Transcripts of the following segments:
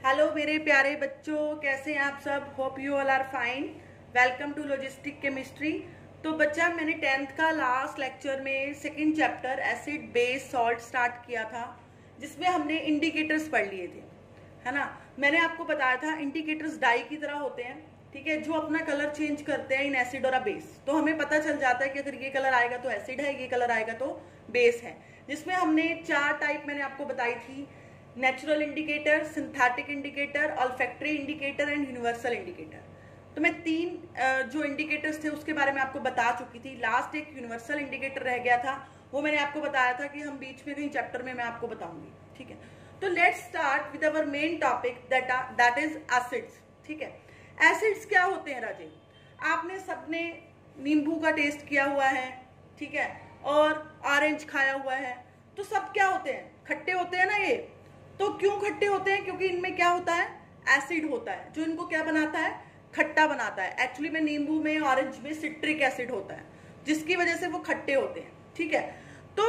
Hello मेरे प्यारे बच्चों, कैसे हैं आप सब। Hope you all are fine. Welcome to logistic chemistry. तो बच्चा, मैंने 10th का लास्ट लेक्चर में second chapter acid base salt start किया था, जिसमें हमने इंडिकेटर्स पढ़ लिए थे, है ना। मैंने आपको बताया था इंडिकेटर्स डाई की तरह होते हैं, ठीक है, जो अपना कलर चेंज करते हैं इन एसिड और अ बेस। तो हमें पता चल जाता है कि अगर ये कलर आएगा तो एसिड है, ये कलर आएगा तो बेस है। जिसमें हमने 4 टाइप मैंने आपको बताई थी: natural indicator, synthetic indicator, olfactory indicator and universal indicator. तो मैं 3 जो इंडिकेटर्स थे उसके बारे में आपको बता चुकी थी। लास्ट एक यूनिवर्सल इंडिकेटर रह गया था, वो मैंने आपको बताया था कि हम बीच में कहीं चैप्टर में मैं आपको बताऊंगी, ठीक है। तो let's start with our main topic that is acids, ठीक है। एसिड्स क्या होते हैं राजे? आपने सबने नींबू का टेस्ट किया हुआ है, ठीक है, और ऑरेंज खाया हुआ है। तो सब क्या होते हैं? खट्टे होते हैं ना ये। तो क्यों खट्टे होते हैं? क्योंकि इनमें क्या होता है? एसिड होता है, जो इनको क्या बनाता है? खट्टा बनाता है। एक्चुअली में नींबू में, ऑरेंज में सिट्रिक एसिड होता है, जिसकी वजह से वो खट्टे होते हैं, ठीक है। तो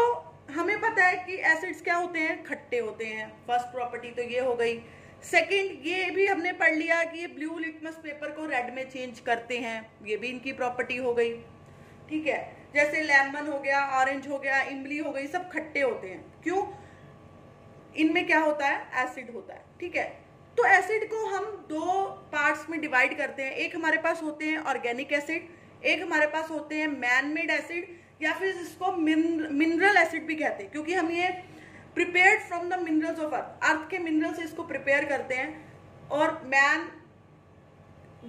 हमें पता है कि एसिड्स क्या होते हैं? खट्टे होते हैं। फर्स्ट प्रॉपर्टी तो ये हो गई। सेकंड, ये भी हमने पढ़ लिया कि ये ब्लू लिटमस पेपर को रेड में चेंज करते हैं, ये भी इनकी प्रॉपर्टी हो गई, ठीक है। जैसे लेमन हो गया, ऑरेंज हो गया, इमली हो गई, सब खट्टे होते हैं। क्यों? इनमें क्या होता है? एसिड होता है, ठीक है। तो एसिड को हम 2 पार्ट्स में डिवाइड करते हैं। एक हमारे पास होते हैं ऑर्गेनिक एसिड, एक हमारे पास होते हैं मैन मेड एसिड, या फिर इसको मिनरल एसिड भी कहते हैं, क्योंकि हम ये prepared from the minerals of earth के मिनरल से इसको प्रिपेयर करते हैं। और मैन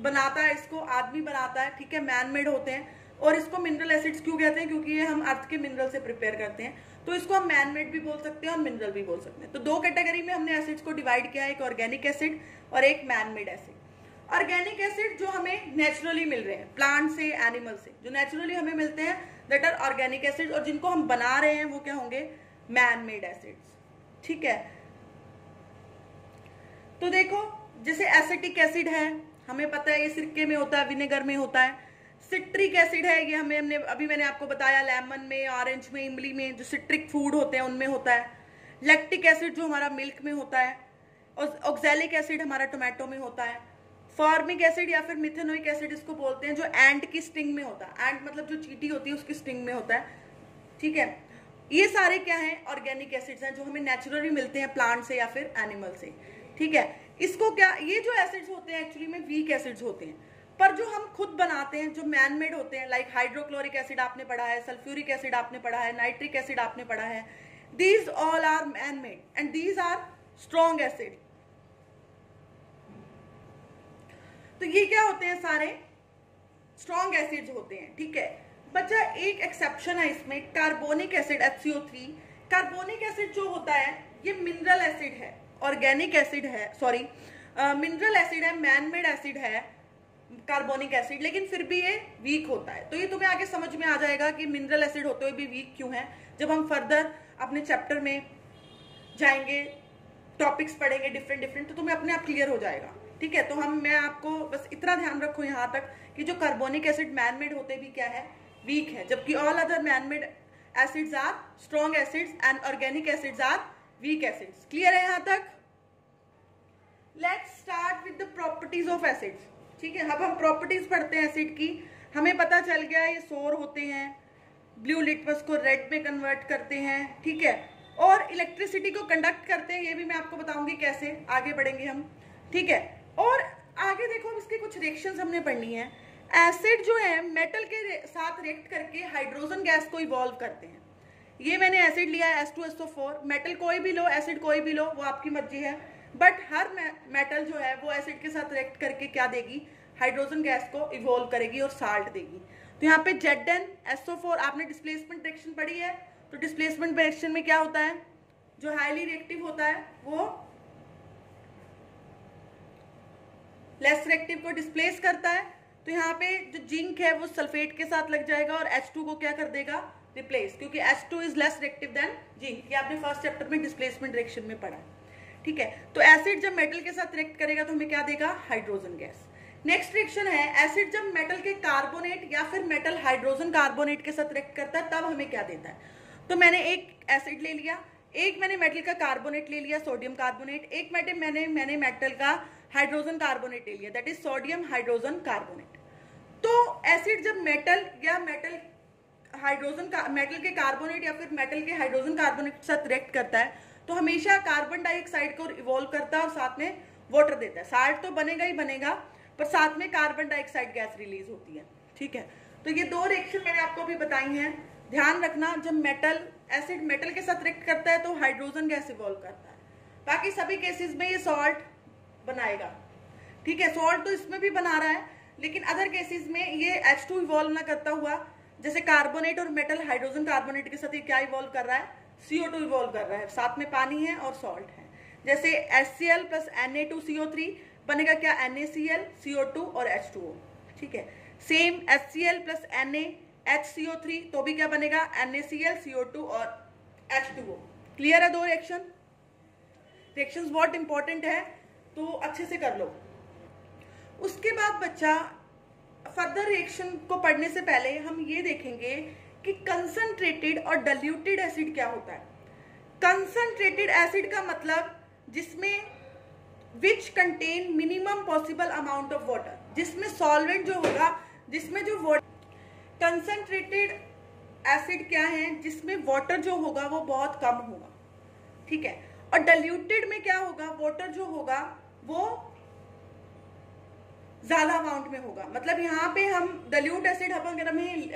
बनाता है इसको, आदमी बनाता है, ठीक है, मैन मेड होते हैं। और इसको मिनरल एसिड्स क्यों कहते हैं? क्योंकि ये हम अर्थ के मिनरल से प्रिपेयर करते हैं। तो इसको हम मैन मेड भी बोल सकते हैं और मिनरल भी बोल सकते हैं। तो 2 कैटेगरी में हमने एसिड्स को डिवाइड किया है, एक ऑर्गेनिक एसिड और एक man made acid. Organic acid जो हमें नेचुरली मिल रहे हैं, प्लांट से, एनिमल से, जो नेचुरली हमें मिलते हैं, दैट आर ऑर्गेनिक एसिड। और जिनको हम बना रहे हैं वो क्या होंगे? मैन मेड एसिड्स, ठीक है। तो देखो, जैसे एसिटिक एसिड है, हमें पता है ये सिरके में होता है, विनेगर में होता है। सिट्रिक एसिड है, ये मैंने आपको बताया लेमन में, ऑरेंज में, इमली में, जो सिट्रिक फूड होते हैं उनमें होता है। लैक्टिक एसिड जो हमारा मिल्क में होता है, और ऑक्सैलिक एसिड हमारा टोमेटो में होता है। फॉर्मिक एसिड या फिर मिथेनोइक एसिड इसको बोलते हैं, जो एंट की स्टिंग में होता है। एंट मतलब जो चींटी होती है उसकी स्टिंग में होता है, ठीक है। ये सारे क्या हैं? ऑर्गेनिक एसिड्स हैं, जो हमें नेचुरली मिलते हैं प्लांट से या फिर एनिमल से, ठीक है। इसको क्या, ये जो एसिड्स होते हैं एक्चुअली में वीक एसिड्स होते हैं, पर जो हम खुद बनाते हैं, जो मैन मेड होते हैं, लाइक हाइड्रोक्लोरिक एसिड आपने पढ़ा है, सल्फ्यूरिक एसिड आपने पढ़ा है, नाइट्रिक एसिड आपने पढ़ा है, these all are man made and these are strong acid. तो ये क्या होते हैं? सारे स्ट्रॉन्ग एसिड्स होते हैं, ठीक है। बच्चा, एक एक्सेप्शन है इसमें, carbonic acid HCO3। Carbonic acid जो होता है ये मिनरल एसिड है, ऑर्गेनिक एसिड है, सॉरी मिनरल एसिड है, मैन मेड एसिड है कार्बोनिक एसिड, लेकिन फिर भी ये वीक होता है। तो ये तुम्हें आगे समझ में आ जाएगा कि मिनरल एसिड होते हुए भी वीक क्यों है। जब हम फर्दर अपने चैप्टर में जाएंगे, टॉपिक्स पढ़ेंगे डिफरेंट, तो तुम्हें अपने आप क्लियर हो जाएगा, ठीक है। तो मैं आपको बस इतना ध्यान रखो यहाँ तक कि जो कार्बोनिक एसिड मैन मेड होते भी क्या है? वीक है, जबकि all other man made acids are strong acids and organic acids are weak acids. Clear है यहाँ तक? Let's start with the properties of acids, ठीक है। अब हम प्रॉपर्टीज पढ़ते हैं एसिड की। हमें पता चल गया ये सोर होते हैं, ब्लू लिटमस को रेड में कन्वर्ट करते हैं, ठीक है, और इलेक्ट्रिसिटी को कंडक्ट करते हैं। ये भी मैं आपको बताऊंगी कैसे, आगे बढ़ेंगे हम, ठीक है। और आगे देखो, इसके कुछ रिएक्शंस हमने पढ़नी है। एसिड जो है मेटल के साथ रिएक्ट करके हाइड्रोजन गैस को इवॉल्व करते हैं। ये मैंने एसिड लिया है H2SO4। मेटल कोई भी लो, एसिड कोई भी लो, वो आपकी मर्जी है, बट हर मेटल जो है वो एसिड के साथ रिएक्ट करके क्या देगी? हाइड्रोजन गैस को इवॉल्व करेगी और साल्ट देगी। तो यहाँ पे ZnSO4, आपने डिस्प्लेसमेंट रिएक्शन पढ़ी है, तो डिस्प्लेसमेंट रिएक्शन में क्या होता है? जो हाईली रिएक्टिव होता है वो लेस रिएक्टिव को डिस्प्लेस करता है। तो यहाँ पे जो जिंक है वो सल्फेट के साथ लग जाएगा और H2 को क्या कर देगा? रिप्लेस, क्योंकि H2 is less reactive than zinc. ये आपने फर्स्ट चैप्टर में डिस्प्लेसमेंट रिएक्शन में पढ़ा, ठीक है। तो एसिड जब मेटल के साथ रिएक्ट करेगा तो हमें क्या देगा? Hydrogen gas. नेक्स्ट रिएक्शन है, एसिड जब मेटल के कार्बोनेट या फिर मेटल हाइड्रोजन कार्बोनेट के साथ रिएक्ट करता है तब हमें क्या देता है? तो मैंने एक एसिड ले लिया, एक मैंने मेटल का कार्बोनेट ले लिया, सोडियम कार्बोनेट, एक मैंने मेटल का हाइड्रोजन कार्बोनेट ले लिया, that is sodium hydrogen carbonate. तो एसिड जब मेटल या मेटल के कार्बोनेट या फिर मेटल के हाइड्रोजन कार्बोनेट के साथ रिएक्ट करता है तो हमेशा कार्बन डाइऑक्साइड को इवॉल्व करता है और साथ में वाटर देता है। साल्ट तो बनेगा ही बनेगा, पर साथ में कार्बन डाइऑक्साइड गैस रिलीज होती है, ठीक है। तो ये दो रिएक्शन मैंने आपको अभी बताई हैं। ध्यान रखना, जब एसिड मेटल के साथ रिएक्ट करता है तो हाइड्रोजन गैस इवॉल्व करता है। बाकी सभी केसेस में ये सॉल्ट बनाएगा, ठीक है। सॉल्ट तो इसमें भी बना रहा है, लेकिन अदर केसेस में ये H2 इवॉल्व ना करता हुआ, जैसे कार्बोनेट और मेटल हाइड्रोजन कार्बोनेट के साथ ये क्या इवॉल्व कर रहा है, CO2 इवॉल्व कर रहा है, साथ में पानी है और सॉल्ट है। जैसे HCl प्लस Na2CO3 बनेगा क्या, NaCl, CO2 और H2O, ठीक है। सेम HCl प्लस NaHCO3 तो भी क्या बनेगा, NaCl, CO2 और H2O। क्लियर है? दो रिएक्शंस बहुत इंपॉर्टेंट है, तो अच्छे से कर लो। उसके बाद बच्चा फर्दर रिएक्शन को पढ़ने से पहले हम ये देखेंगे कि कंसंट्रेटेड और डाइल्यूटेड एसिड क्या होता है। कंसंट्रेटेड एसिड का मतलब जिसमें which contain minimum possible amount of water, जिसमें सॉल्वेंट जो होगा, जिसमें जो वाटर, कंसंट्रेटेड एसिड क्या है, जिसमें वाटर जो होगा वो बहुत कम होगा, ठीक है। और डाइल्यूटेड में क्या होगा, वाटर जो होगा वो ज्यादा अमाउंट में होगा। मतलब यहाँ पे हम डाइल्यूट एसिड अगर हमें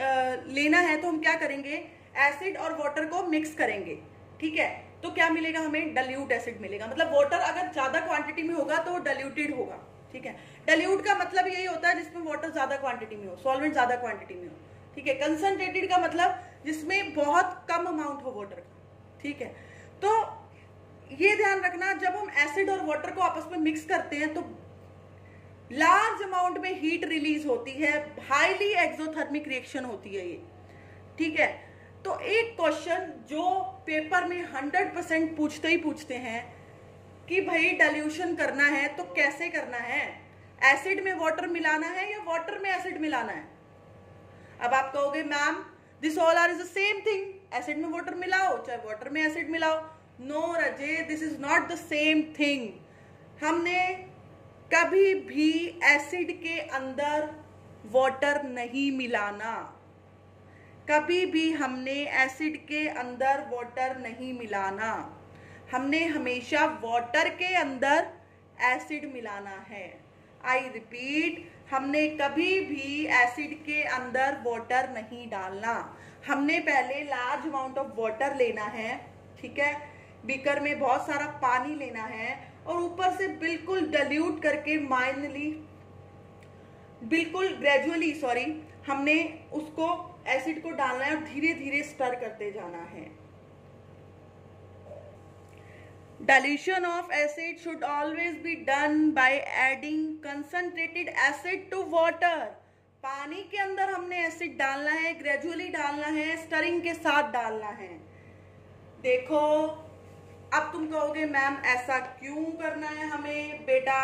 लेना है तो हम क्या करेंगे, एसिड और वाटर को मिक्स करेंगे, ठीक है। तो क्या मिलेगा हमें, डाइल्यूट एसिड मिलेगा। मतलब वाटर अगर ज्यादा क्वांटिटी में होगा तो वो डाइल्यूटेड होगा, ठीक है। डाइल्यूट का मतलब यही होता है जिसमें वाटर ज्यादा क्वांटिटी में हो, सॉल्वेंट ज्यादा क्वांटिटी में हो, ठीक है। कंसंट्रेटेड का मतलब जिसमें बहुत कम अमाउंट हो वाटर का, ठीक है। तो ये ध्यान रखना, जब हम एसिड और वाटर को आपस में मिक्स करते हैं तो लार्ज अमाउंट में हीट रिलीज होती है, हाईली एक्सोथर्मिक रिएक्शन होती है ये, ठीक है। तो एक क्वेश्चन जो पेपर में 100% पूछते ही पूछते हैं कि भाई डाइल्यूशन करना है तो कैसे करना है, एसिड में वाटर मिलाना है या वाटर में एसिड मिलाना है। अब आप कहोगे ma'am this all are is the same thing, acid में वाटर मिलाओ चाहे वाटर में एसिड मिलाओ। नो रजे, this is not the same thing. हमने कभी भी एसिड के अंदर वाटर नहीं मिलाना, कभी भी हमने एसिड के अंदर वाटर नहीं मिलाना, हमने हमेशा वाटर के अंदर एसिड मिलाना है। आई रिपीट, हमने कभी भी एसिड के अंदर वाटर नहीं डालना। हमने पहले लार्ज अमाउंट ऑफ वाटर लेना है, ठीक है, बीकर में बहुत सारा पानी लेना है और ऊपर से बिल्कुल डाइल्यूट करके ग्रेजुअली हमने उसको एसिड को डालना है और धीरे धीरे स्टर करते जाना है। Dilution of acid should always be done by adding concentrated acid to water. पानी के अंदर हमने एसिड डालना है, ग्रेजुअली डालना है, स्टरिंग के साथ डालना है। देखो अब तुम कहोगे मैम ऐसा क्यों करना है हमें बेटा।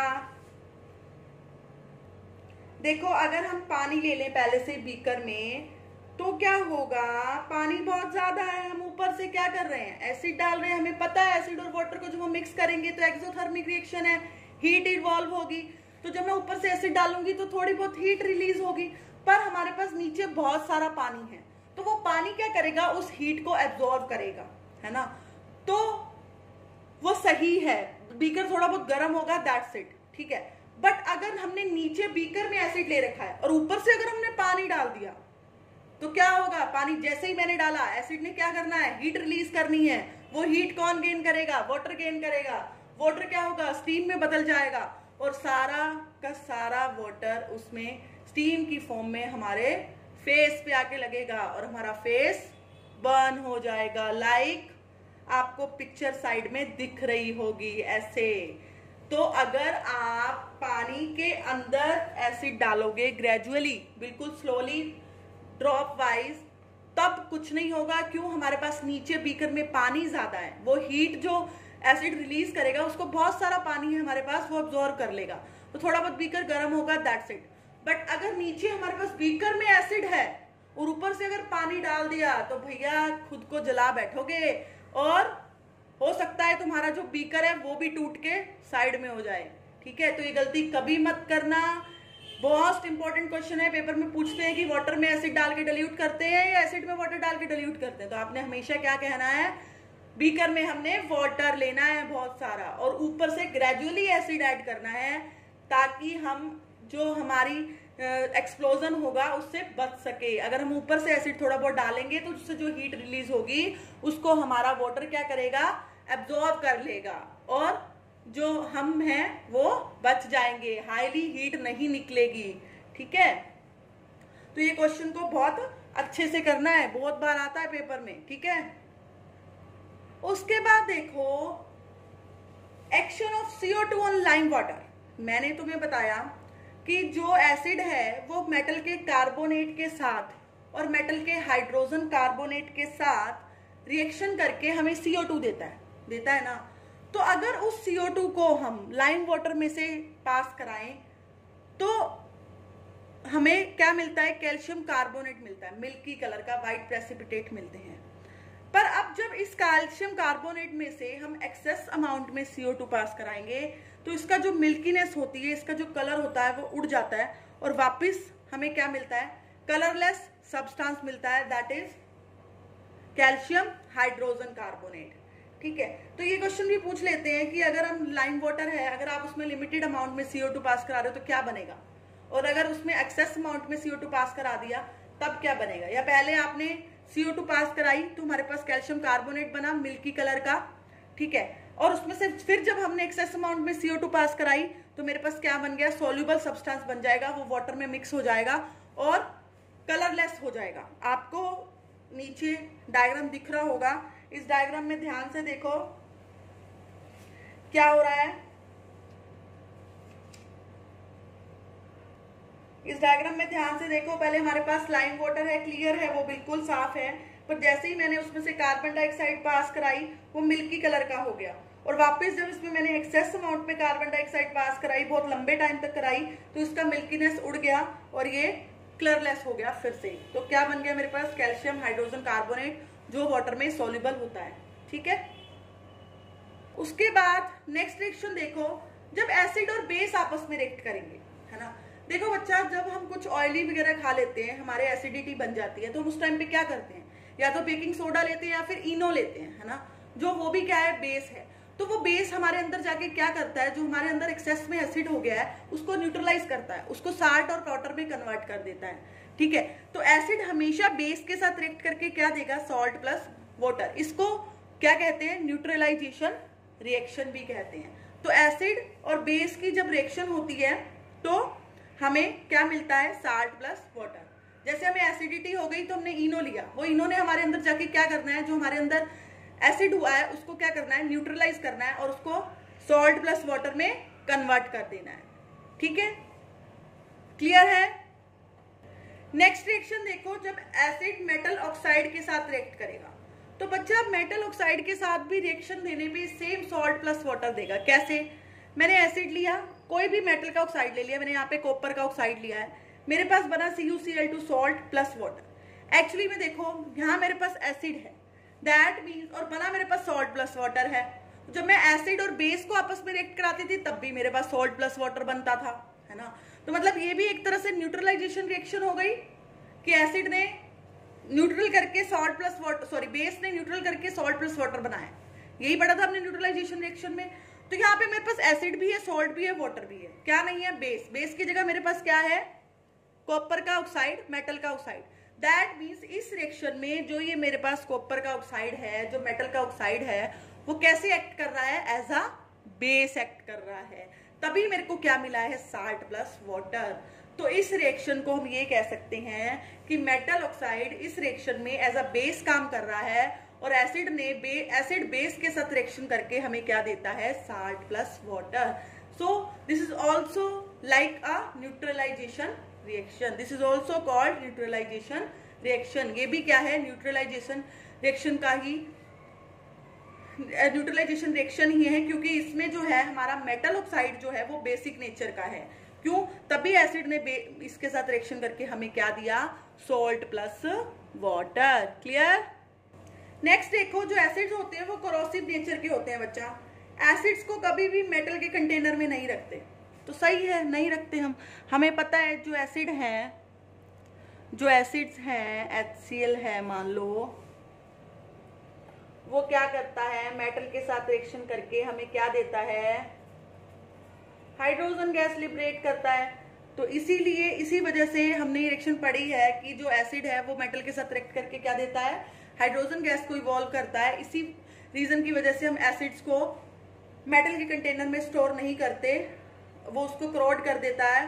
देखो अगर हम पानी ले लें पहले से बीकर में तो क्या होगा, पानी बहुत ज्यादा है, हम ऊपर से क्या कर रहे हैं, एसिड डाल रहे हैं। हमें पता है एसिड और वाटर को जब हम मिक्स करेंगे तो एक्सोथर्मिक रिएक्शन है, हीट इवॉल्व होगी। तो जब मैं ऊपर से एसिड डालूंगी तो थोड़ी बहुत हीट रिलीज होगी, पर हमारे पास नीचे बहुत सारा पानी है तो वो पानी क्या करेगा, उस हीट को एब्जॉर्ब करेगा, है ना। तो वो सही है, बीकर थोड़ा बहुत गर्म होगा, दैट्स इट, ठीक है। बट अगर हमने नीचे बीकर में एसिड ले रखा है और ऊपर से अगर हमने पानी डाल दिया तो क्या होगा, पानी जैसे ही मैंने डाला एसिड ने क्या करना है, हीट रिलीज करनी है। वो हीट कौन गेन करेगा, वाटर गेन करेगा। वाटर क्या होगा, स्टीम में बदल जाएगा और सारा का सारा वाटर उसमें स्टीम की फॉर्म में हमारे फेस पे आके लगेगा और हमारा फेस बर्न हो जाएगा। लाइक आपको पिक्चर साइड में दिख रही होगी ऐसे। तो अगर आप पानी के अंदर एसिड डालोगे ग्रेजुअली, बिल्कुल स्लोली, ड्रॉप वाइज, तब कुछ नहीं होगा। क्यों, हमारे पास नीचे बीकर में पानी ज्यादा है, वो हीट जो एसिड रिलीज करेगा उसको बहुत सारा पानी है हमारे पास, वो अब्जॉर्ब कर लेगा, तो थोड़ा बहुत बीकर गर्म होगा, दैट्स इट। बट अगर नीचे हमारे पास बीकर में एसिड है और ऊपर से अगर पानी डाल दिया तो भैया खुद को जला बैठोगे और हो सकता है तुम्हारा जो बीकर है वो भी टूट के साइड में हो जाए। ठीक है, तो ये गलती कभी मत करना। मोस्ट इंपॉर्टेंट क्वेश्चन है, पेपर में पूछते हैं कि वाटर में एसिड डाल के डिल्यूट करते हैं या एसिड में वाटर डाल के डिल्यूट करते हैं, तो आपने हमेशा क्या कहना है, बीकर में हमने वाटर लेना है बहुत सारा और ऊपर से ग्रेजुअली एसिड ऐड करना है ताकि हम जो हमारी एक्सप्लोजन होगा उससे बच सके। अगर हम ऊपर से एसिड थोड़ा बहुत डालेंगे तो उससे जो हीट रिलीज होगी उसको हमारा वाटर क्या करेगा, एब्जॉर्ब कर लेगा और जो हम हैं वो बच जाएंगे, हाईली हीट नहीं निकलेगी। ठीक है, तो ये क्वेश्चन को बहुत अच्छे से करना है, बहुत बार आता है पेपर में। ठीक है, उसके बाद देखो action of CO2 on lime water. मैंने तुम्हें बताया कि जो एसिड है वो मेटल के कार्बोनेट के साथ और मेटल के हाइड्रोजन कार्बोनेट के साथ रिएक्शन करके हमें CO2 देता है ना। तो अगर उस CO2 को हम लाइम वाटर में से पास कराएं तो हमें क्या मिलता है, कैल्शियम कार्बोनेट मिलता है, मिल्की कलर का व्हाइट प्रेसिपिटेट मिलते हैं। पर अब जब इस कैल्शियम कार्बोनेट में से हम एक्सेस अमाउंट में CO2 पास कराएंगे तो इसका जो मिल्कीनेस होती है, इसका जो कलर होता है वो उड़ जाता है और वापस हमें क्या मिलता है, कलरलेस सब्सटेंस मिलता है, that is calcium hydrogen carbonate. ठीक है, तो ये क्वेश्चन भी पूछ लेते हैं कि अगर हम लाइम वाटर है, अगर आप उसमें लिमिटेड अमाउंट में CO2 पास करा रहे हो तो क्या बनेगा, और अगर उसमें एक्सेस अमाउंट में CO2 पास करा दिया तब क्या बनेगा। या पहले आपने CO2 पास कराई तो हमारे पास कैल्शियम कार्बोनेट बना मिल्की कलर का। ठीक है, और उसमें से फिर जब हमने एक्सेस अमाउंट में CO2 पास कराई तो मेरे पास क्या बन गया, सोल्यूबल सब्सटेंस बन जाएगा, वो वाटर में मिक्स हो जाएगा और कलरलेस हो जाएगा। आपको नीचे डायग्राम दिख रहा होगा, इस डायग्राम में ध्यान से देखो क्या हो रहा है। इस डायग्राम में ध्यान से देखो, पहले हमारे पास लाइम वाटर है, क्लियर है, वो बिल्कुल साफ है, पर जैसे ही मैंने उसमें से कार्बन डाइऑक्साइड पास कराई वो मिल्की कलर का हो गया और वापस जब इसमें मैंने एक्सेस अमाउंट में कार्बन डाइऑक्साइड पास कराई, बहुत लंबे टाइम तक कराई, तो इसका मिल्कीनेस उड़ गया और ये कलरलेस हो गया फिर से। तो क्या बन गया मेरे पास, कैल्शियम हाइड्रोजन कार्बोनेट जो वाटर में सॉल्युबल होता है। ठीक है, उसके बाद नेक्स्ट रिएक्शन देखो, जब एसिड और बेस आपस में रिएक्ट करेंगे, है ना। देखो बच्चा, जब हम कुछ ऑयली वगैरह खा लेते हैं, हमारे एसिडिटी बन जाती है, तो हम उस टाइम पे क्या करते हैं, या तो बेकिंग सोडा लेते हैं या फिर इनो लेते हैं, है ना, जो वो भी क्या है, बेस है। तो वो बेस हमारे अंदर जाके क्या करता है, जो हमारे अंदर एक्सेस में एसिड हो गया है उसको न्यूट्रलाइज करता है, उसको साल्ट और वाटर में कन्वर्ट कर देता है। ठीक है, तो एसिड हमेशा बेस के साथ रिएक्ट करके क्या देगा, सॉल्ट प्लस वाटर। इसको क्या कहते हैं, न्यूट्रलाइजेशन रिएक्शन भी कहते हैं। तो एसिड और बेस की जब रिएक्शन होती है तो हमें क्या मिलता है, साल्ट प्लस वाटर। जैसे हमें एसिडिटी हो गई तो हमने इनो लिया, वो इनो ने हमारे अंदर जाके क्या करना है, जो हमारे अंदर एसिड हुआ है उसको क्या करना है, न्यूट्रलाइज करना है और उसको सॉल्ट प्लस वाटर में कन्वर्ट कर देना है। ठीक है, क्लियर है। नेक्स्ट रिएक्शन देखो, जब एसिड मेटल ऑक्साइड के साथ रिएक्ट करेगा तो बच्चा मेटल ऑक्साइड के साथ भी रिएक्शन देने पे सेम सॉल्ट प्लस वाटर देगा। कैसे, मैंने एसिड लिया, कोई भी मेटल का ऑक्साइड ले लिया, मैंने यहाँ पे कॉपर का ऑक्साइड लिया है, मेरे पास बना CuCl2 salt plus water. Actually में देखो यहाँ मेरे पास एसिड है, दैट मीन्स, और बना मेरे पास सॉल्ट प्लस वाटर है। जब मैं एसिड और बेस को आपस में रिएक्ट कराती थी तब भी मेरे पास सॉल्ट प्लस वाटर बनता था, है ना। तो मतलब ये भी एक तरह से न्यूट्रलाइजेशन रिएक्शन हो गई कि एसिड ने न्यूट्रल करके salt plus water, sorry base ने न्यूट्रल करके सॉल्ट प्लस वाटर बनाया। यही पढ़ा था हमने न्यूट्रलाइजेशन रिएक्शन में। तो यहाँ पे मेरे पास एसिड भी है, सॉल्ट भी है, वाटर भी है, क्या नहीं है, बेस। बेस की जगह मेरे पास क्या है, कॉपर का ऑक्साइड, मेटल का ऑक्साइड। दैट मीन्स इस रिएक्शन में जो ये मेरे पास कॉपर का ऑक्साइड है, जो मेटल का ऑक्साइड है, वो कैसे एक्ट कर रहा है, एज अ बेस एक्ट कर रहा है। तभी मेरे को क्या मिला है, साल्ट प्लस वाटर। तो इस रिएक्शन को हम ये कह सकते हैं कि मेटल ऑक्साइड इस रिएक्शन में एज अ बेस काम कर रहा है और एसिड ने एसिड बेस के साथ रिएक्शन करके हमें क्या देता है, salt plus water. So this is also like a neutralisation reaction, this is also called neutralisation reaction. ये भी क्या है, न्यूट्रलाइजेशन रिएक्शन का ही, न्यूट्रलाइजेशन रिएक्शन ही है, क्योंकि इसमें जो है हमारा मेटल ऑक्साइड जो है वो बेसिक नेचर का है। क्यों, तभी एसिड ने इसके साथ रिएक्शन करके हमें क्या दिया, salt plus water. Clear. Next देखो, जो एसिड्स होते हैं वो कोरोसिव नेचर के होते हैं बच्चा। एसिड्स को कभी भी मेटल के कंटेनर में नहीं रखते, तो सही है, नहीं रखते हम। हमें पता है जो एसिड है, जो एसिड्स हैं, HCl है मान लो, वो क्या करता है, मेटल के साथ रिएक्शन करके हमें क्या देता है, हाइड्रोजन गैस लिबरेट करता है। तो इसीलिए इसी वजह से हमने ये रिएक्शन पढ़ी है कि जो एसिड है वो मेटल के साथ रिएक्ट करके क्या देता है, हाइड्रोजन गैस को इवॉल्व करता है। इसी रीजन की वजह से हम एसिड्स को मेटल के कंटेनर में स्टोर नहीं करते, वो उसको क्रोड कर देता है,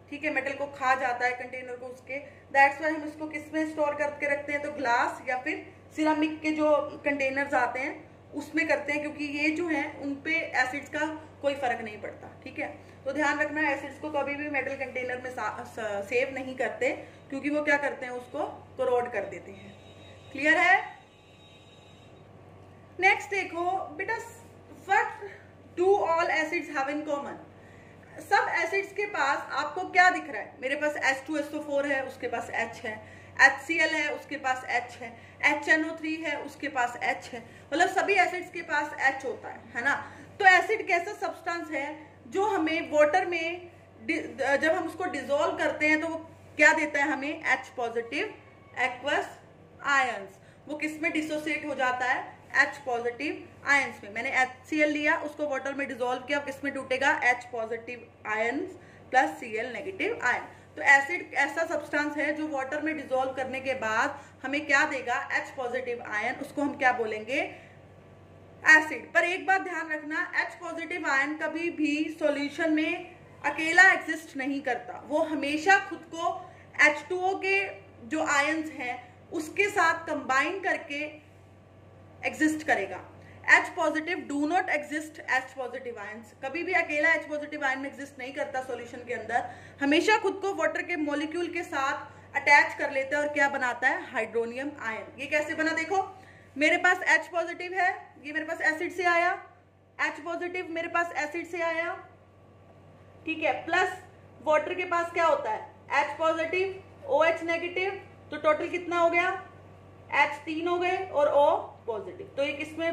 ठीक है, मेटल को खा जाता है कंटेनर को उसके। दैट्स वाई हम इसको किस में स्टोर करके रखते हैं, तो ग्लास या फिर सिरामिक के जो कंटेनर्स आते हैं उसमें करते हैं, क्योंकि ये जो है उन पे एसिड्स का कोई फर्क नहीं पड़ता, ठीक है। तो ध्यान रखना, एसिड्स को कभी भी मेटल कंटेनर में सेव नहीं करते, क्योंकि वो क्या करते हैं, उसको कोरोड कर देते हैं। क्लियर है? नेक्स्ट देखो बेटा, what do all acids have in common. सब एसिड्स के पास आपको क्या दिख रहा है, मेरे पास H2SO4 है, उसके पास H है, HCl है, उसके पास H है, HNO3 है, उसके पास H है, मतलब सभी एसिड्स के पास H होता है ना। तो एसिड कैसा सब्सटेंस है जो हमें वाटर में जब हम उसको डिसॉल्व करते हैं तो वो क्या देता है हमें, H पॉजिटिव एक्वस आयंस। वो किस में डिसोसिएट हो जाता है, H पॉजिटिव आयंस में। मैंने HCl लिया, उसको वाटर में डिसॉल्व किया, किस में टूटेगा, H positive ions plus Cl negative ion. तो एसिड ऐसा सब्सटेंस है जो वाटर में डिसॉल्व करने के बाद हमें क्या देगा, H पॉजिटिव आयन, उसको हम क्या बोलेंगे, एसिड। पर एक बात ध्यान रखना, H पॉजिटिव आयन कभी भी सॉल्यूशन में अकेला एग्जिस्ट नहीं करता, वो हमेशा खुद को H2O के जो आयंस हैं उसके साथ कंबाइन करके एग्जिस्ट करेगा। H positive do not exist H positive ions, कभी भी अकेला H पॉजिटिव आयन एग्जिस्ट नहीं करता सॉल्यूशन के अंदर, हमेशा खुद को वाटर के मॉलिक्यूल के साथ अटैच कर लेता है और क्या बनाता है, हाइड्रोनियम आयन। ये कैसे बना, देखो मेरे पास H पॉजिटिव है, ये मेरे पास एसिड से आया, H पॉजिटिव मेरे पास एसिड से आया, ठीक है, प्लस वाटर के पास क्या होता है, H पॉजिटिव OH नेगेटिव, तो टोटल कितना हो गया, H 3 हो गए और O पॉजिटिव। तो ये किसमें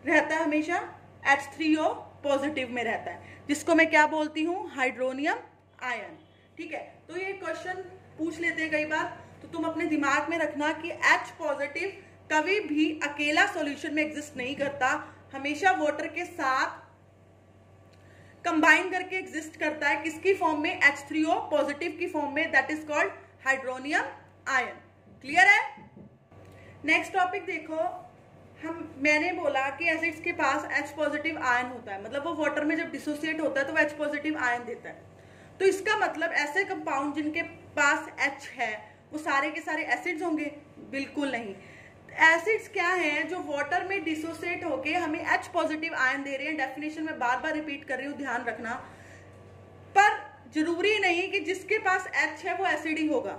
रहता है, हमेशा H3O पॉजिटिव में रहता है, जिसको मैं क्या बोलती हूँ, हाइड्रोनियम आयन, ठीक है। तो ये क्वेश्चन पूछ लेते हैं कई बार, तो तुम अपने दिमाग में रखना कि H पॉजिटिव कभी भी अकेला सॉल्यूशन में एग्जिस्ट नहीं करता, हमेशा वाटर के साथ कंबाइन करके एग्जिस्ट करता है, किसकी फॉर्म में, H3O पॉजिटिव की फॉर्म में, that is called hydronium ion. Clear है? नेक्स्ट टॉपिक देखो, मैंने बोला कि एसिड्स के पास H पॉजिटिव आयन होता है, मतलब वो वाटर में जब डिसोसिएट होता है तो वो H पॉजिटिव आयन देता है। तो इसका मतलब ऐसे कंपाउंड जिनके पास H है वो सारे के सारे एसिड्स होंगे, बिल्कुल नहीं। एसिड्स क्या हैं, जो वाटर में डिसोसिएट होके हमें H पॉजिटिव आयन दे रहे हैं। डेफिनेशन में बार बार रिपीट कर रही हूँ, ध्यान रखना, पर जरूरी नहीं कि जिसके पास H है वो एसिड ही होगा,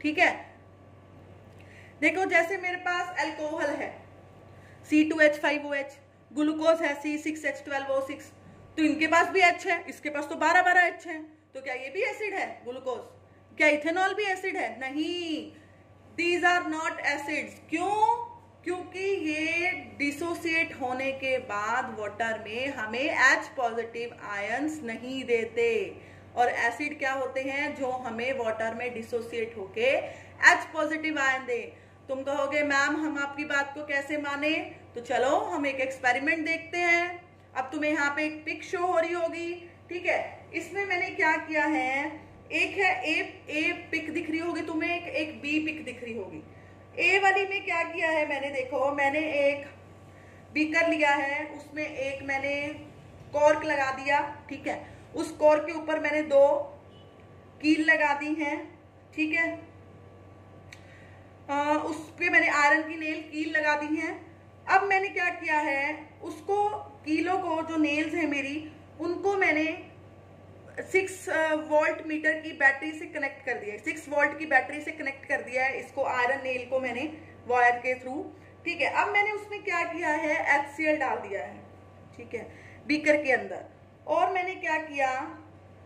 ठीक है। देखो जैसे मेरे पास अल्कोहल है C2H5OH, ग्लूकोज है C6H12O6, तो इनके पास भी H है, इसके पास तो 12 H है, तो क्या ये भी एसिड है ग्लूकोज? क्या इथेनॉल भी एसिड है? नहीं, दीज आर नॉट एसिड्स। क्यों? क्योंकि ये डिसोसिएट होने के बाद वाटर में हमें H पॉजिटिव आयंस नहीं देते, और एसिड क्या होते हैं, जो हमें वाटर में डिसोसिएट होके H पॉजिटिव आयन दे। तुम कहोगे मैम हम आपकी बात को कैसे माने, तो चलो हम एक एक्सपेरिमेंट देखते हैं। अब तुम्हें यहाँ पे एक पिक शो हो रही होगी, ठीक है। इसमें मैंने क्या किया है, एक है ए पिक दिख रही होगी तुम्हें, एक बी पिक दिख रही होगी। ए वाली में क्या किया है मैंने, देखो मैंने एक बीकर लिया है, उसमें एक मैंने कॉर्क लगा दिया, ठीक है। उस कॉर्क के ऊपर मैंने 2 कील लगा दी हैं, ठीक है। उस पे मैंने आयरन की नेल कील लगा दी हैं। अब मैंने क्या किया है, उसको कीलों को, जो नेल्स हैं मेरी, उनको मैंने 6 वोल्ट मीटर की बैटरी से कनेक्ट कर दिया है, 6 वोल्ट की बैटरी से कनेक्ट कर दिया है इसको, आयरन नेल को मैंने वायर के थ्रू, ठीक है। अब मैंने उसमें क्या किया है, HCl डाल दिया है, ठीक है, बीकर के अंदर। और मैंने क्या किया,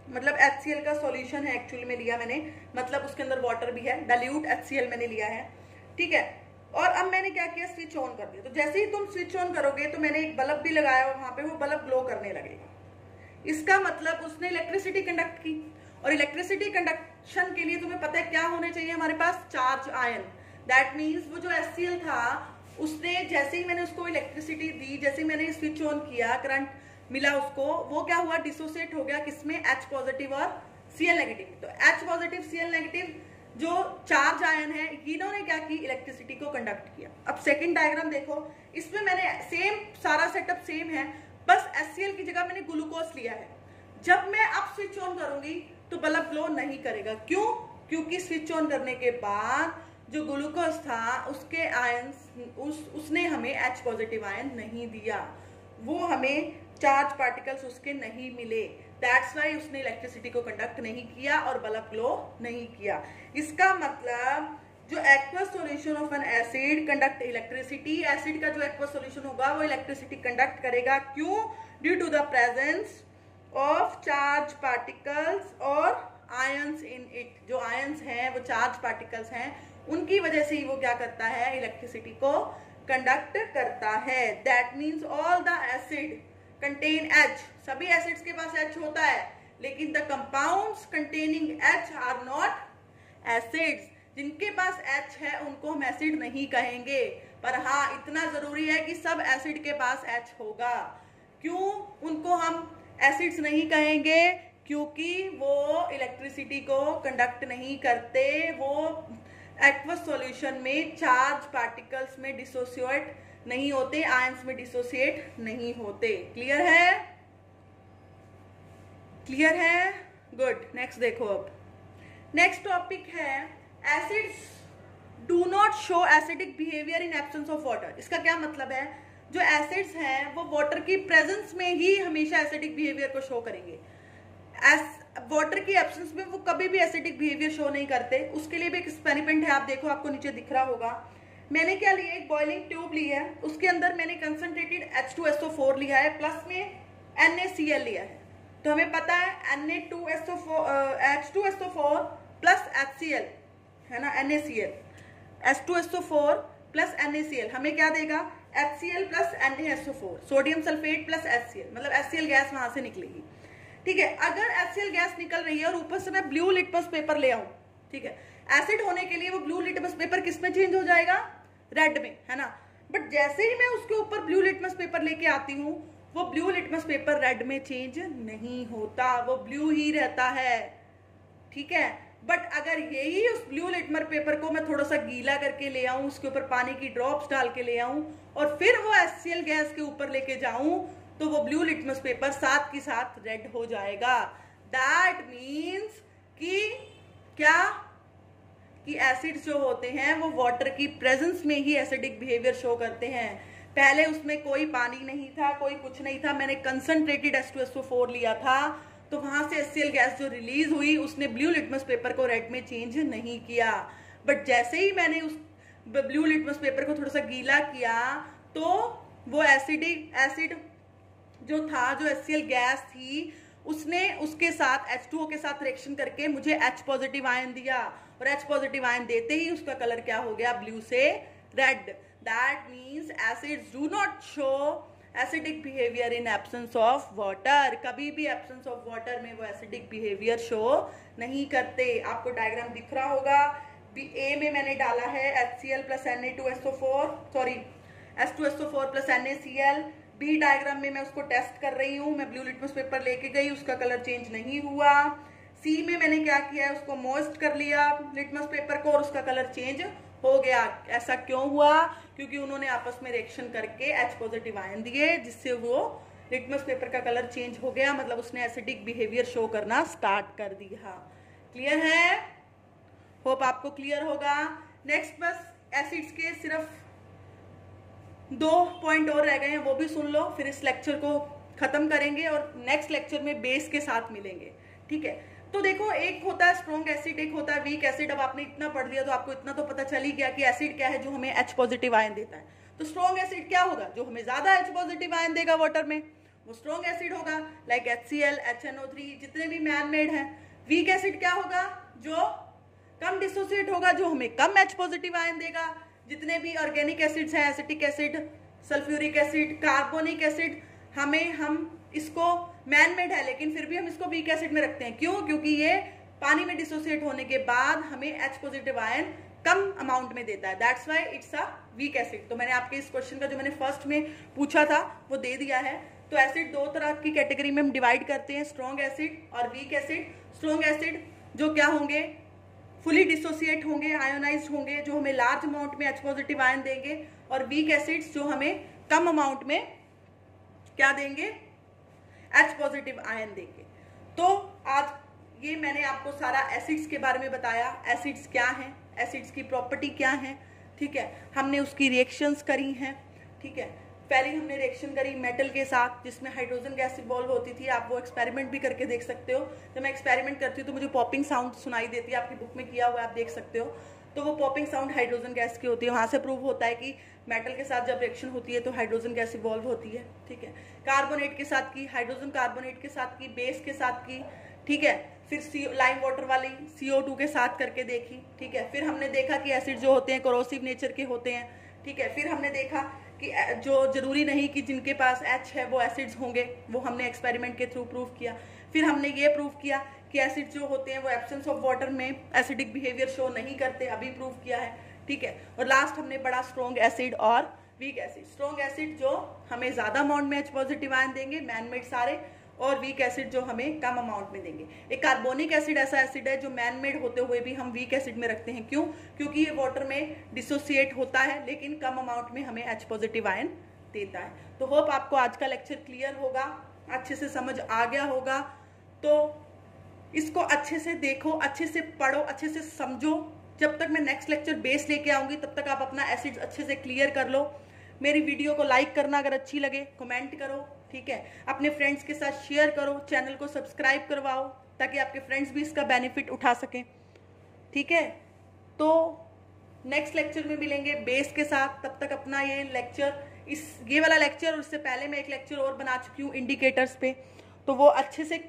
मतलब HCl का सॉल्यूशन है एक्चुअली में लिया मैंने, मतलब उसके अंदर वाटर भी है, डाइल्यूट HCl मैंने लिया है, ठीक है। और अब मैंने क्या किया, स्विच ऑन कर दिया। तो जैसे ही तुम स्विच ऑन करोगे तो मैंने एक बल्ब भी लगाया और वहां पे वो बल्ब ग्लो करने लगेगा। इसका मतलब उसने इलेक्ट्रिसिटी कंडक्ट की। और इलेक्ट्रिसिटी कंडक्शन के लिए तुम्हें पता है क्या होने चाहिए हमारे पास, चार्ज आयन। दैट मीन्स वो जो HCl था उसने जैसे ही मैंने उसको इलेक्ट्रिसिटी दी, जैसे ही मैंने स्विच ऑन किया, करंट मिला उसको, वो क्या हुआ, डिसोसिएट हो गया किसमें, H पॉजिटिव और Cl नेगेटिव। तो H पॉजिटिव Cl नेगेटिव जो चार्ज आयन है इन्होंने क्या की, इलेक्ट्रिसिटी को कंडक्ट किया। अब सेकंड डायग्राम देखो, इसमें मैंने सेम सारा सेटअप सेम है, बस HCl की जगह मैंने ग्लूकोज लिया है। जब मैं अब स्विच ऑन करूंगी तो बल्ब ग्लो नहीं करेगा। क्यों? क्योंकि स्विच ऑन करने के बाद जो ग्लूकोज था उसके आयंस उसने हमें H पॉजिटिव आयन नहीं दिया, वो हमें चार्ज पार्टिकल्स उसके नहीं मिले। दैट्स वाई उसने इलेक्ट्रिसिटी को कंडक्ट नहीं किया और बल्ब ग्लो नहीं किया। इसका मतलब जो aqueous solution of N acid conduct electricity, acid का जो एक्वस सॉल्यूशन होगा वो इलेक्ट्रिसिटी कंडक्ट करेगा। क्यों? Due to the presence of charge particles और आयंस इन इट। जो आयंस हैं वो चार्ज पार्टिकल्स हैं, उनकी वजह से ही वो क्या करता है, इलेक्ट्रिसिटी को कंडक्ट करता है। That means all the acid contain H। सभी एसिड्स के पास H होता है, लेकिन the compounds containing H are not acids. जिनके पास H है उनको हम एसिड नहीं कहेंगे, पर हाँ इतना जरूरी है कि सब एसिड के पास H होगा। क्यों उनको हम एसिड्स नहीं कहेंगे? क्योंकि वो इलेक्ट्रिसिटी को कंडक्ट नहीं करते, वो एक्वस सॉल्यूशन में चार्ज पार्टिकल्स में डिसोसिएट नहीं होते, आयंस में डिसोसिएट नहीं होते। क्लियर है? क्लियर है? गुड। नेक्स्ट देखो, अब नेक्स्ट टॉपिक है acids do not show acidic behaviour in absence of water. इसका क्या मतलब है, जो एसिड्स हैं वो वाटर की प्रेजेंस में ही हमेशा एसिडिक बिहेवियर को शो करेंगे। वाटर की एब्सेंस में वो कभी भी एसिडिक बिहेवियर शो नहीं करते। उसके लिए भी एक एक्सपेरिमेंट है, आप देखो आपको नीचे दिख रहा होगा। मैंने क्या लिया, एक बॉइलिंग ट्यूब ली है, उसके अंदर मैंने कंसंट्रेटेड H2SO4 लिया है, प्लस में NaCl लिया है। तो हमें पता है H2SO4 प्लस HCl है ना, NaCl, H2SO4 प्लस NaCl हमें क्या देगा, HCl plus NaSO4, sodium sulphate plus HCl, मतलब HCl गैस वहां से निकलेगी। ठीक है, अगर HCl गैस निकल रही है और ऊपर से मैं ब्लू लिटमस पेपर ले आऊं, ठीक है, एसिड होने के लिए वो ब्लू लिटमस पेपर किस में चेंज हो जाएगा, रेड में, है ना। बट जैसे ही मैं उसके ऊपर ब्लू लिटमस पेपर लेके आती हूँ, वो ब्लू लिटमस पेपर रेड में चेंज नहीं होता, वो ब्लू ही रहता है। ठीक है, बट अगर यही उस ब्लू लिटमस पेपर को मैं थोड़ा सा गीला करके ले आऊं, उसके ऊपर पानी की ड्रॉप्स डाल के ले आऊं और फिर वो HCl गैस के ऊपर लेके जाऊं, तो वो ब्लू लिटमस पेपर साथ के साथ रेड हो जाएगा। दैट मीन्स कि क्या, कि एसिड्स जो होते हैं वो वाटर की प्रेजेंस में ही एसिडिक बिहेवियर शो करते हैं। पहले उसमें कोई पानी नहीं था, कोई कुछ नहीं था, मैंने कंसंट्रेटेड H2SO4 लिया था, तो वहां से HCl गैस जो रिलीज हुई उसने ब्लू लिटमस पेपर को रेड में चेंज नहीं किया। बट जैसे ही मैंने उस ब्लू लिटमस पेपर को थोड़ा सा गीला किया, तो वो एसिड जो था, जो HCl गैस थी, उसने उसके साथ H2O के साथ रिएक्शन करके मुझे H पॉजिटिव आयन दिया, और H पॉजिटिव आयन देते ही उसका कलर क्या हो गया, ब्लू से red. That means acids do not show acidic behaviour in absence of water. कभी भी एब्सेंस ऑफ वाटर में वो एसिडिक बिहेवियर शो नहीं करते। आपको डायग्राम दिख रहा होगा, ए में मैंने डाला है HCl plus H2SO4 plus NaCl। B diagram में मैं उसको टेस्ट कर रही हूँ, मैं ब्लू लिटमस पेपर लेके गई, उसका कलर चेंज नहीं हुआ। सी में मैंने क्या किया है, उसको मॉइस्ट कर लिया लिटमस पेपर को और उसका कलर चेंज हो गया। ऐसा क्यों हुआ? क्योंकि उन्होंने आपस में रिएक्शन करके H पॉजिटिव आयन दिए, जिससे वो लिटमस पेपर का कलर चेंज हो गया, मतलब उसने एसिडिक बिहेवियर शो करना स्टार्ट कर दिया। क्लियर है? होप आपको क्लियर होगा। नेक्स्ट बस एसिड्स के सिर्फ 2 पॉइंट और रह गए हैं, वो भी सुन लो, फिर इस लेक्चर को खत्म करेंगे और नेक्स्ट लेक्चर में बेस के साथ मिलेंगे। ठीक है, तो देखो, एक होता है स्ट्रॉन्ग एसिड, एक होता है वीक एसिड। अब आपने इतना पढ़ लिया तो आपको इतना तो पता चल ही गया कि एसिड क्या है जो हमें H पॉजिटिव आयन देता है। तो स्ट्रॉन्ग एसिड क्या होगा, जो हमें ज्यादा H पॉजिटिव आयन देगा वाटर में, वो स्ट्रॉन्ग एसिड होगा, लाइक HCl, HNO3, जितने भी मैन मेड हैं। वीक एसिड क्या होगा, जो कम डिसोसिएट होगा, जो हमें कम H पॉजिटिव आयन देगा। जितने भी ऑर्गेनिक एसिड्स हैं, acetic acid, sulphuric acid, carbonic acid, हम इसको मैन मेड है लेकिन फिर भी हम इसको वीक एसिड में रखते हैं। क्यों? क्योंकि ये पानी में डिसोसिएट होने के बाद हमें H पॉजिटिव आयन कम अमाउंट में देता है, that's why it's a weak acid. तो मैंने आपके इस क्वेश्चन का जो मैंने फर्स्ट में पूछा था वो दे दिया है। तो एसिड दो तरह की कैटेगरी में हम डिवाइड करते हैं, स्ट्रॉन्ग एसिड और वीक एसिड। स्ट्रॉन्ग एसिड जो क्या होंगे, फुली डिसोसिएट होंगे, आयोनाइज्ड होंगे, जो हमें लार्ज अमाउंट में H पॉजिटिव आयन देंगे, और वीक एसिड्स जो हमें कम अमाउंट में क्या देंगे, H पॉजिटिव आयन देंगे। तो आज ये मैंने आपको सारा एसिड्स के बारे में बताया, एसिड्स क्या हैं, एसिड्स की प्रॉपर्टी क्या है, ठीक है। हमने उसकी रिएक्शंस करी हैं, ठीक है। पहले हमने रिएक्शन करी मेटल के साथ जिसमें हाइड्रोजन गैस इवॉल्व होती थी। आप वो एक्सपेरिमेंट भी करके देख सकते हो। जब मैं एक्सपेरिमेंट करती हूँ तो मुझे पॉपिंग साउंड सुनाई देती है, आपकी बुक में किया हुआ है, आप देख सकते हो। तो वो पॉपिंग साउंड हाइड्रोजन गैस की होती है। वहां से प्रूव होता है कि मेटल के साथ जब रिएक्शन होती है तो हाइड्रोजन गैस इवॉल्व होती है, ठीक है। कार्बोनेट के साथ की, हाइड्रोजन कार्बोनेट के साथ की, बेस के साथ की, ठीक है। फिर लाइम वाटर वाली CO2 के साथ करके देखी, ठीक है। फिर हमने देखा कि एसिड जो होते हैं कोरोसिव नेचर के होते हैं, ठीक है। फिर हमने देखा कि जो जरूरी नहीं कि जिनके पास H है वो एसिड्स होंगे, वो हमने एक्सपेरिमेंट के थ्रू प्रूव किया। फिर हमने ये प्रूव किया कि एसिड जो होते हैं वो एब्सेंस ऑफ वाटर में एसिडिक बिहेवियर शो नहीं करते, अभी प्रूव किया है, ठीक है। और लास्ट हमने बड़ा स्ट्रॉन्ग एसिड और वीक एसिड। स्ट्रॉन्ग एसिड जो हमें ज्यादा अमाउंट में H पॉजिटिव आयन देंगे, मैन मेड सारे, और वीक एसिड जो हमें कम अमाउंट में देंगे। एक कार्बोनिक एसिड ऐसा एसिड है जो मैन मेड होते हुए भी हम वीक एसिड में रखते हैं। क्यों? क्योंकि ये वाटर में डिसोसिएट होता है लेकिन कम अमाउंट में हमें H पॉजिटिव आयन देता है। तो होप आपको आज का लेक्चर क्लियर होगा, अच्छे से समझ आ गया होगा। तो इसको अच्छे से देखो, अच्छे से पढ़ो, अच्छे से समझो। जब तक मैं नेक्स्ट लेक्चर बेस लेके आऊंगी तब तक आप अपना एसिड अच्छे से क्लियर कर लो। मेरी वीडियो को लाइक करना अगर अच्छी लगे, कमेंट करो, ठीक है। अपने फ्रेंड्स के साथ शेयर करो, चैनल को सब्सक्राइब करवाओ ताकि आपके फ्रेंड्स भी इसका बेनिफिट उठा सकें, ठीक है। तो नेक्स्ट लेक्चर में मिलेंगे बेस के साथ। तब तक अपना ये लेक्चर, ये वाला लेक्चर और उससे पहले मैं एक लेक्चर और बना चुकी हूँ इंडिकेटर्स पे, तो वो अच्छे से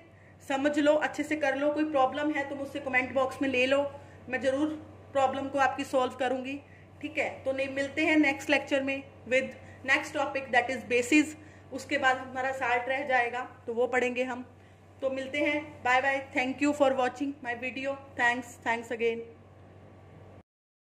समझ लो, अच्छे से कर लो। कोई प्रॉब्लम है तो मुझसे कमेंट बॉक्स में ले लो, मैं जरूर प्रॉब्लम को आपकी सॉल्व करूंगी, ठीक है। तो नहीं, मिलते हैं नेक्स्ट लेक्चर में with next topic that is basis. उसके बाद हमारा साल्ट रह जाएगा तो वो पढ़ेंगे हम। तो मिलते हैं, bye bye, thank you for watching my video, thanks again.